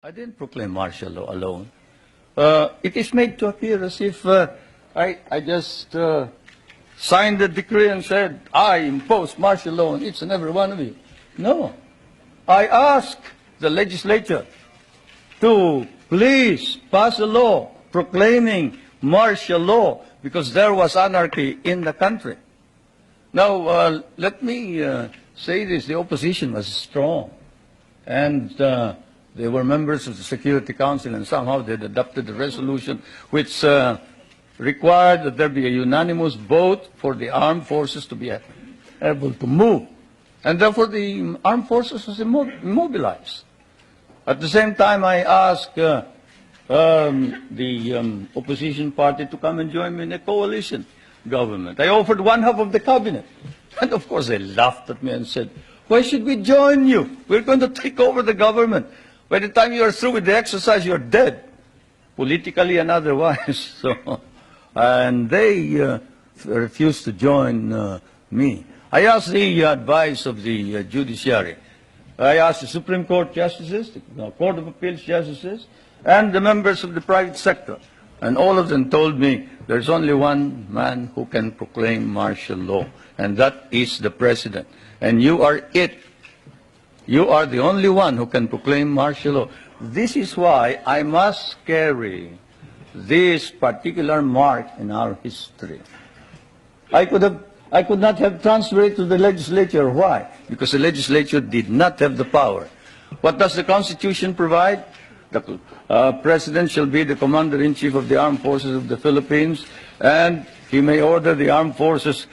I didn't proclaim martial law alone. It is made to appear as if I just signed the decree and said, I impose martial law on each and every one of you. No. I asked the legislature to please pass a law proclaiming martial law because there was anarchy in the country. Now, let me say this. The opposition was strong. And they were members of the Security Council, and somehow they adopted a resolution which required that there be a unanimous vote for the armed forces to be able to move. And therefore, the armed forces was immobilized. At the same time, I asked the opposition party to come and join me in a coalition government. I offered one half of the cabinet. And of course, they laughed at me and said, why should we join you? We're going to take over the government. By the time you are through with the exercise, you're dead, politically and otherwise. And they refused to join me. I asked the advice of the judiciary. I asked the Supreme Court justices, the Court of Appeals justices, and the members of the private sector. And all of them told me there's only one man who can proclaim martial law, and that is the President. And you are it. You are the only one who can proclaim martial law. This is why I must carry this particular mark in our history. I could not have transferred it to the legislature. Why? Because the legislature did not have the power. What does the Constitution provide? The President shall be the Commander-in-Chief of the Armed Forces of the Philippines, and he may order the armed forces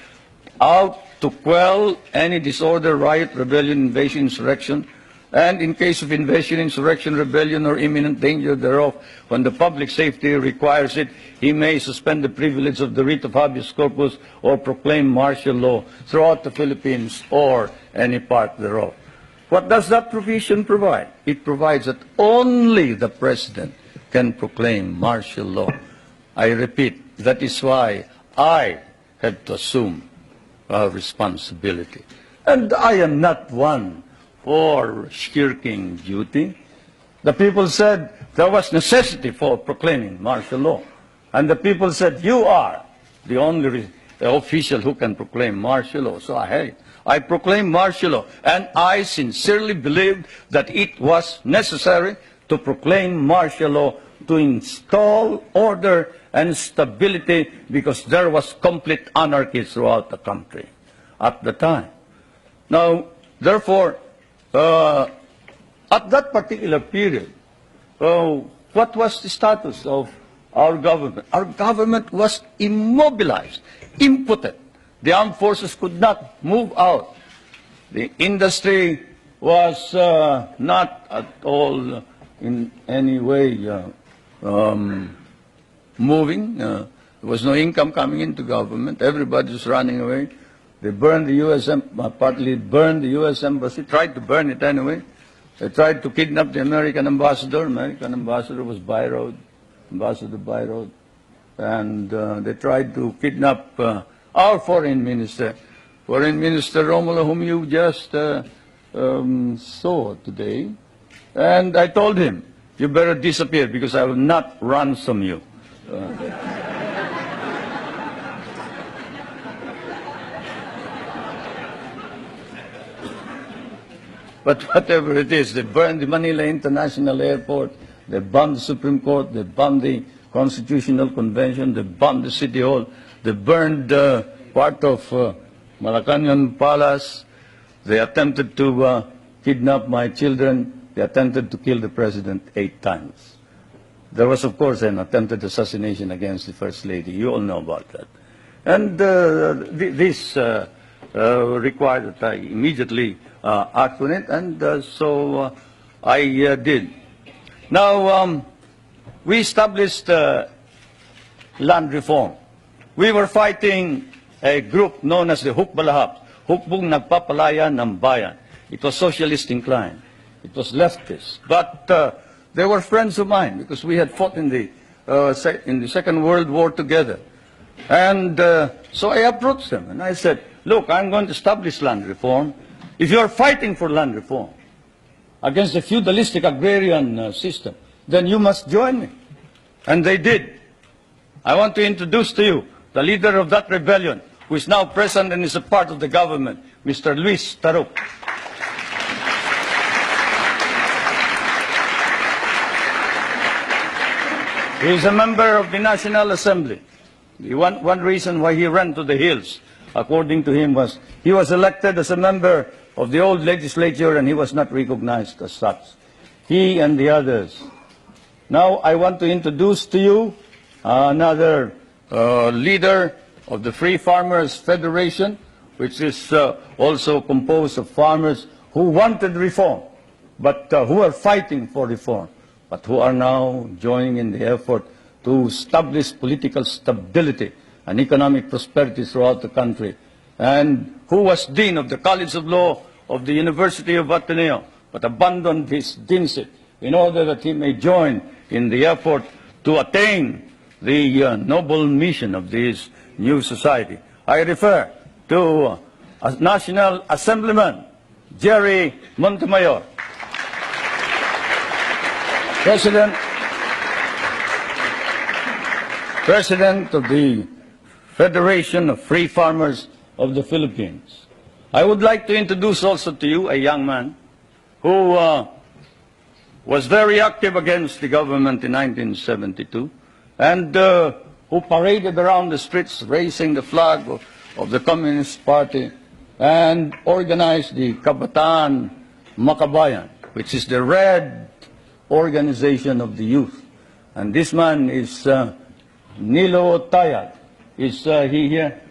out to quell any disorder, riot, rebellion, invasion, insurrection, and in case of invasion, insurrection, rebellion, or imminent danger thereof, when the public safety requires it, he may suspend the privilege of the writ of habeas corpus or proclaim martial law throughout the Philippines or any part thereof. What does that provision provide? It provides that only the President can proclaim martial law. I repeat, that is why I have to assume responsibility. And I am not one for shirking duty. The people said there was necessity for proclaiming martial law. And the people said, you are the only official who can proclaim martial law. So I proclaimed martial law. And I sincerely believed that it was necessary to proclaim martial law to install order and stability because there was complete anarchy throughout the country at the time. Now, therefore, at that particular period, what was the status of our government? Our government was immobilized, impotent. The armed forces could not move out. The industry was not at all in any way moving. There was no income coming into government. Everybody was running away. They burned the U.S. Partly burned the U.S. Embassy, tried to burn it anyway. They tried to kidnap the American ambassador. American ambassador was Ambassador Byroad. And they tried to kidnap our foreign minister, Romulo, whom you just saw today. And I told him, you better disappear because I will not ransom you. But whatever it is, they burned the Manila International Airport, they bombed the Supreme Court, they bombed the Constitutional Convention, they bombed the City Hall, they burned part of Malacanang Palace, they attempted to kidnap my children, they attempted to kill the President 8 times. There was, of course, an attempted assassination against the First Lady. You all know about that. And this required that I immediately act on it, and so I did. Now, we established land reform. We were fighting a group known as the Hukbalahap, Hukbong Nagpapalaya ng Bayan. It was socialist inclined. It was leftist. But they were friends of mine because we had fought in the Second World War together. And so I approached them and I said, look, I'm going to establish land reform. If you're fighting for land reform, against the feudalistic agrarian system, then you must join me. And they did. I want to introduce to you the leader of that rebellion, who is now present and is a part of the government, Mr. Luis Taruk. He is a member of the National Assembly. One reason why he ran to the hills, according to him, was he was elected as a member of the old legislature and he was not recognized as such. He and the others. Now I want to introduce to you another leader of the Free Farmers Federation, which is also composed of farmers who wanted reform, but who are fighting for reform, but who are now joining in the effort to establish political stability and economic prosperity throughout the country, and who was Dean of the College of Law of the University of Ateneo, but abandoned his deanship in order that he may join in the effort to attain the noble mission of this new society. I refer to National Assemblyman Jerry Montemayor, President of the Federation of Free Farmers of the Philippines. I would like to introduce also to you a young man who was very active against the government in 1972 and who paraded around the streets raising the flag of the Communist Party and organized the Kabataan Makabayan, which is the red organization of the youth. And this man is Nilo Tayag. Is he here?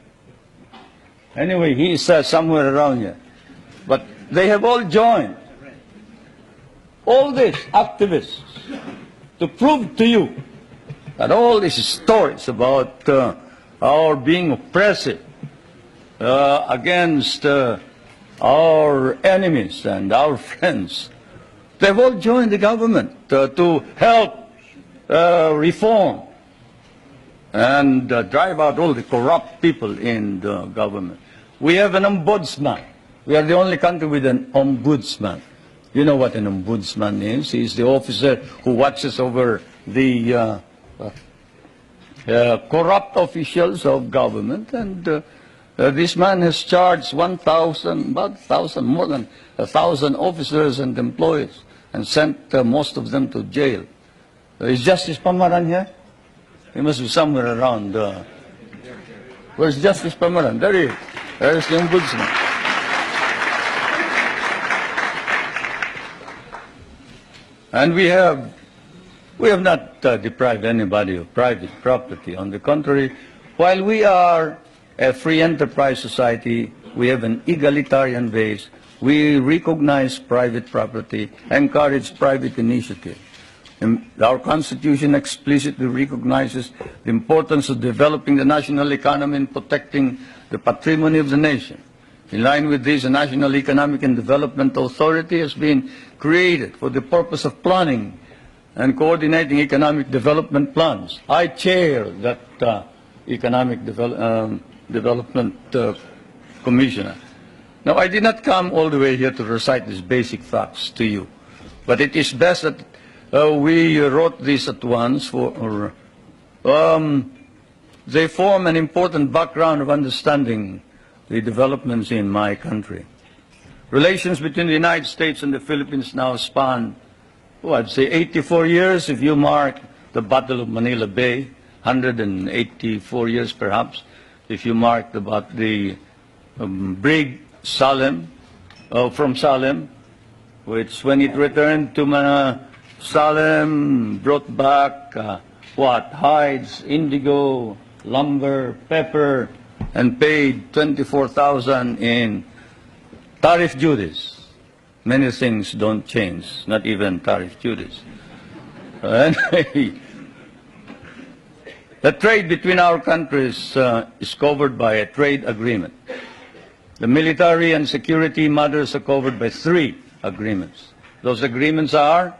Anyway, he is somewhere around here. But they have all joined, all these activists, to prove to you that all these stories about our being oppressive against our enemies and our friends, they've all joined the government to help reform and drive out all the corrupt people in the government. We have an ombudsman. We are the only country with an ombudsman. You know what an ombudsman is. He is the officer who watches over the corrupt officials of government. And this man has charged more than 1,000 officers and employees and sent most of them to jail. Is Justice Pamaran here? He must be somewhere around. Where's Justice Pamaran? There he is. There's the ombudsman. And we have not deprived anybody of private property. On the contrary, while we are a free enterprise society, we have an egalitarian base. We recognize private property, encourage private initiative. And our Constitution explicitly recognizes the importance of developing the national economy and protecting the patrimony of the nation. In line with this, the National Economic and Development Authority has been created for the purpose of planning and coordinating economic development plans. I chair that Economic Development Commissioner. Now, I did not come all the way here to recite these basic facts to you, but it is best that we wrote this at once, they form an important background of understanding the developments in my country. Relations between the United States and the Philippines now span, I'd say 84 years if you mark the Battle of Manila Bay, 184 years perhaps if you mark the brig Salem, from Salem, which when it returned to Salem brought back hides, indigo, lumber, pepper, and paid 24,000 in tariff duties. Many things don't change, not even tariff duties. Anyway, the trade between our countries is covered by a trade agreement. The military and security matters are covered by 3 agreements. Those agreements are,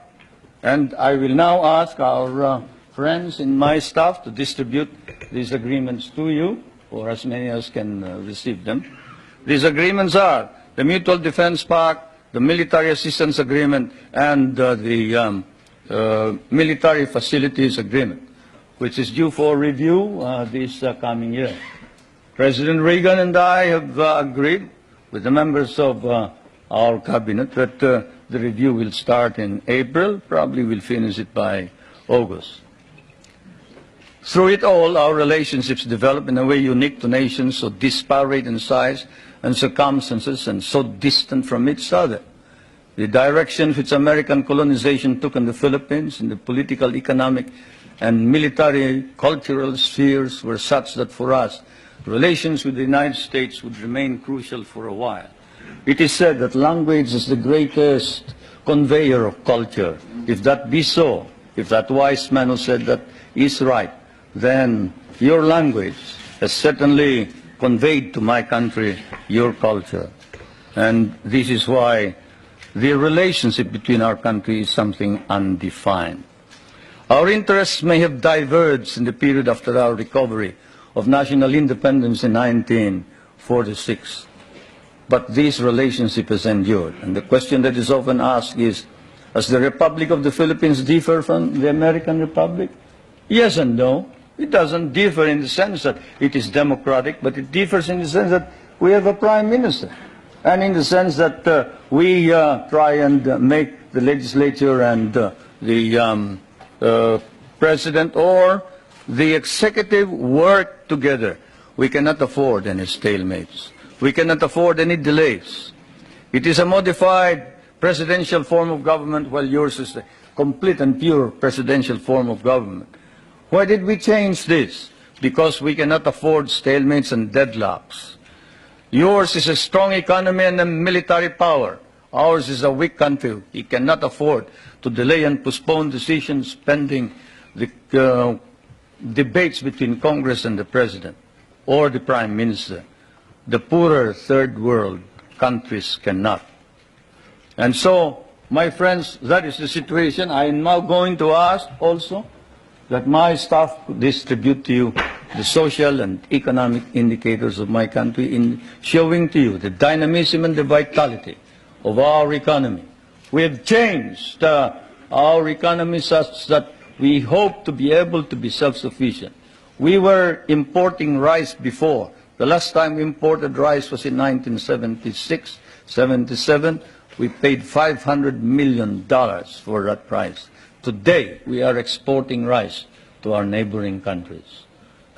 and I will now ask our friends in my staff to distribute these agreements to you, or as many as can receive them. These agreements are the Mutual Defense Pact, the military assistance agreement and the military facilities agreement, which is due for review this coming year. President Reagan and I have agreed with the members of our cabinet that the review will start in April, probably we'll finish it by August. Through it all, our relationships develop in a way unique to nations so disparate in size and circumstances and so distant from each other. The direction which American colonization took in the Philippines in the political, economic, and military cultural spheres were such that for us, relations with the United States would remain crucial for a while. It is said that language is the greatest conveyor of culture. If that be so, if that wise man who said that is right, then your language has certainly conveyed to my country your culture. And this is why the relationship between our countries is something undefined. Our interests may have diverged in the period after our recovery of national independence in 1946, but this relationship has endured. And the question that is often asked is, does the Republic of the Philippines differ from the American Republic? Yes and no. It doesn't differ in the sense that it is democratic, but it differs in the sense that we have a prime minister, and in the sense that we try and make the legislature and the president or the executive work together. We cannot afford any stalemates. We cannot afford any delays. It is a modified presidential form of government, while yours is the complete and pure presidential form of government. Why did we change this? Because we cannot afford stalemates and deadlocks. Yours is a strong economy and a military power. Ours is a weak country. We cannot afford to delay and postpone decisions pending the debates between Congress and the President or the Prime Minister. The poorer third world countries cannot. And so, my friends, that is the situation. I am now going to ask also that my staff distribute to you the social and economic indicators of my country in showing to you the dynamism and the vitality of our economy. We have changed our economy such that we hope to be able to be self-sufficient. We were importing rice before. The last time we imported rice was in 1976, 77. We paid $500 million for that rice. Today, we are exporting rice to our neighboring countries.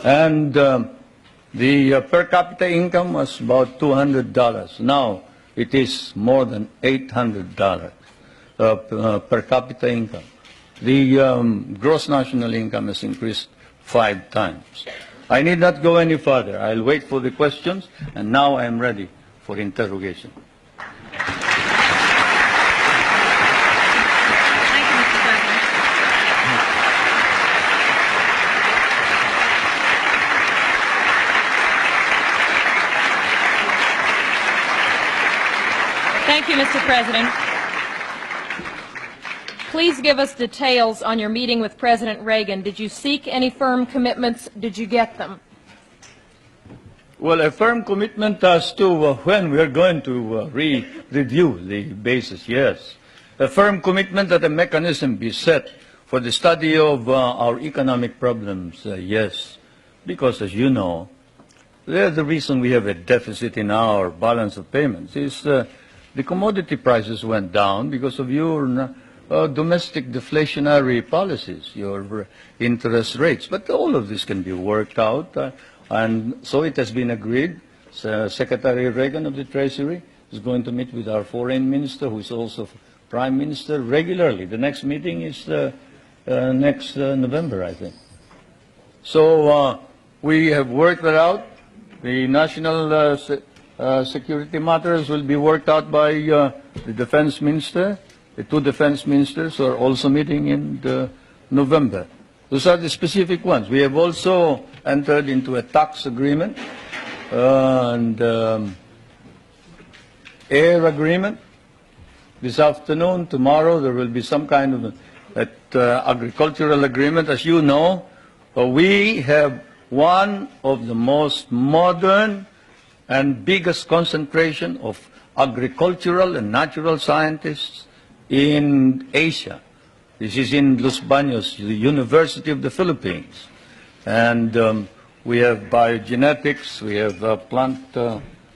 And the per capita income was about $200. Now, it is more than $800 per capita income. The gross national income has increased 5 times. I need not go any further. I'll wait for the questions, and now I am ready for interrogation. Thank you, Mr. President. Please give us details on your meeting with President Reagan. Did you seek any firm commitments? Did you get them? Well, a firm commitment as to when we are going to review the basis, yes. A firm commitment that a mechanism be set for the study of our economic problems, yes. Because, as you know, the reason we have a deficit in our balance of payments is the commodity prices went down because of your domestic deflationary policies, your interest rates. But all of this can be worked out, and so it has been agreed. Secretary Reagan of the Treasury is going to meet with our foreign minister, who is also prime minister, regularly. The next meeting is next November, I think. So we have worked that out. The national security matters will be worked out by the defense minister. The 2 defense ministers are also meeting in November. Those are the specific ones. We have also entered into a tax agreement and air agreement. This afternoon, tomorrow, there will be some kind of agricultural agreement. As you know, we have one of the most modern and biggest concentration of agricultural and natural scientists in Asia. This is in Los Baños, the University of the Philippines. And we have biogenetics, we have plant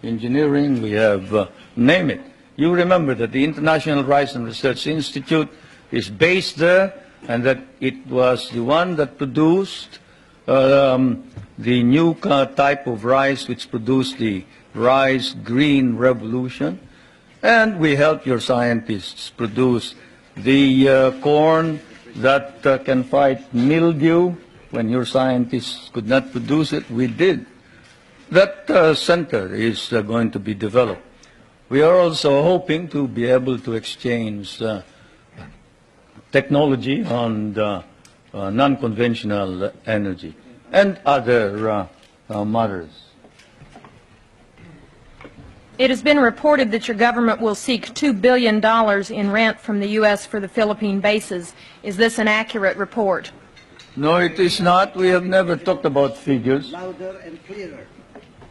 engineering, we have, name it. You remember that the International Rice and Research Institute is based there, and that it was the one that produced the new type of rice which produced the rice green revolution. And we help your scientists produce the corn that can fight mildew. When your scientists could not produce it, we did. That center is going to be developed. We are also hoping to be able to exchange technology on non-conventional energy and other matters. It has been reported that your government will seek $2 billion in rent from the U.S. for the Philippine bases. Is this an accurate report? No, it is not. We have never talked about figures. Louder and clearer.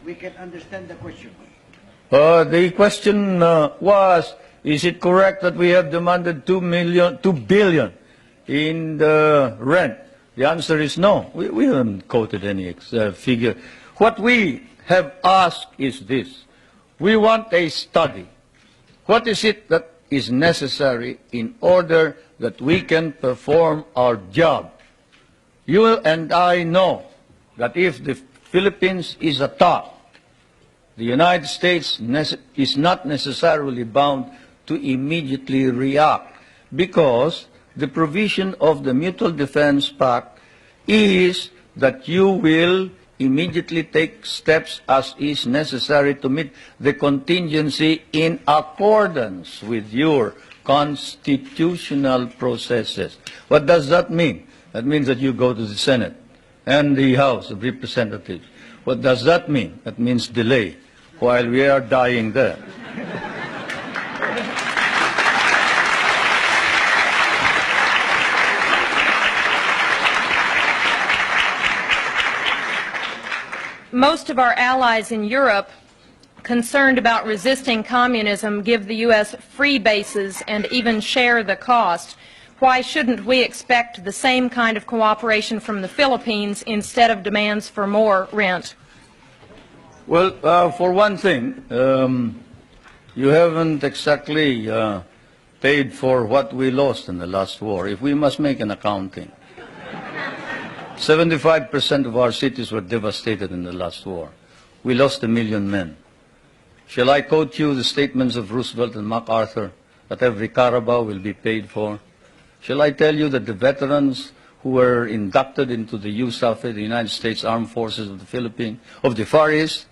We can understand the question. The question was, is it correct that we have demanded $2 billion in the rent? The answer is no. We haven't quoted any figure. What we have asked is this. We want a study. What is it that is necessary in order that we can perform our job? You and I know that if the Philippines is attacked, the United States is not necessarily bound to immediately react, because the provision of the Mutual Defense Pact is that you will immediately take steps as is necessary to meet the contingency in accordance with your constitutional processes. What does that mean? That means that you go to the Senate and the House of Representatives. What does that mean? That means delay while we are dying there. Most of our allies in Europe, concerned about resisting communism, give the U.S. free bases and even share the cost. Why shouldn't we expect the same kind of cooperation from the Philippines instead of demands for more rent? Well, for one thing, you haven't exactly paid for what we lost in the last war. If we must make an accounting, 75% of our cities were devastated in the last war. We lost 1 million men. Shall I quote you the statements of Roosevelt and MacArthur that every Carabao will be paid for? Shall I tell you that the veterans who were inducted into the USAF, the United States Armed Forces of the Philippines, of the Far East,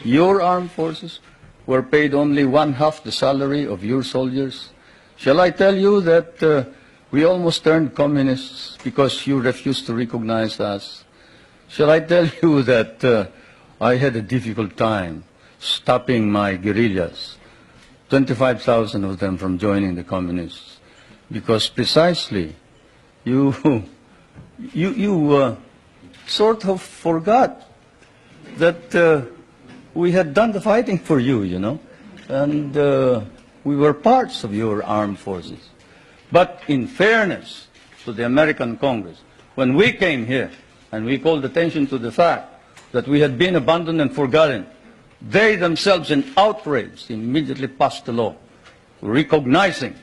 your armed forces, were paid only 1/2 the salary of your soldiers? Shall I tell you that we almost turned communists because you refused to recognize us? Shall I tell you that I had a difficult time stopping my guerrillas, 25,000 of them from joining the communists, because precisely you sort of forgot that we had done the fighting for you, you know, and we were parts of your armed forces. But in fairness to the American Congress, when we came here and we called attention to the fact that we had been abandoned and forgotten, they themselves in outrage immediately passed a law recognizing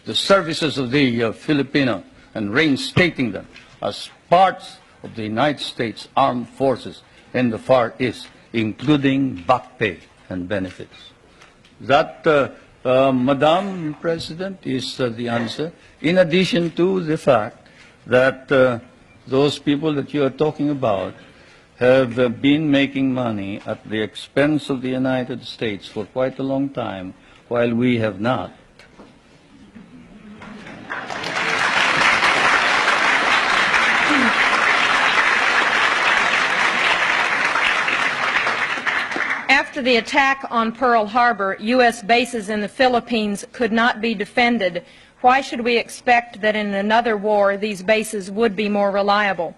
the services of the Filipino and reinstating them as parts of the United States Armed Forces in the Far East, including back pay and benefits. That, Madam President, is the answer, in addition to the fact that those people that you are talking about have been making money at the expense of the United States for quite a long time, while we have not. After the attack on Pearl Harbor, U.S. bases in the Philippines could not be defended. Why should we expect that in another war these bases would be more reliable?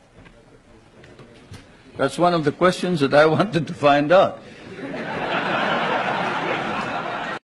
That's one of the questions that I wanted to find out.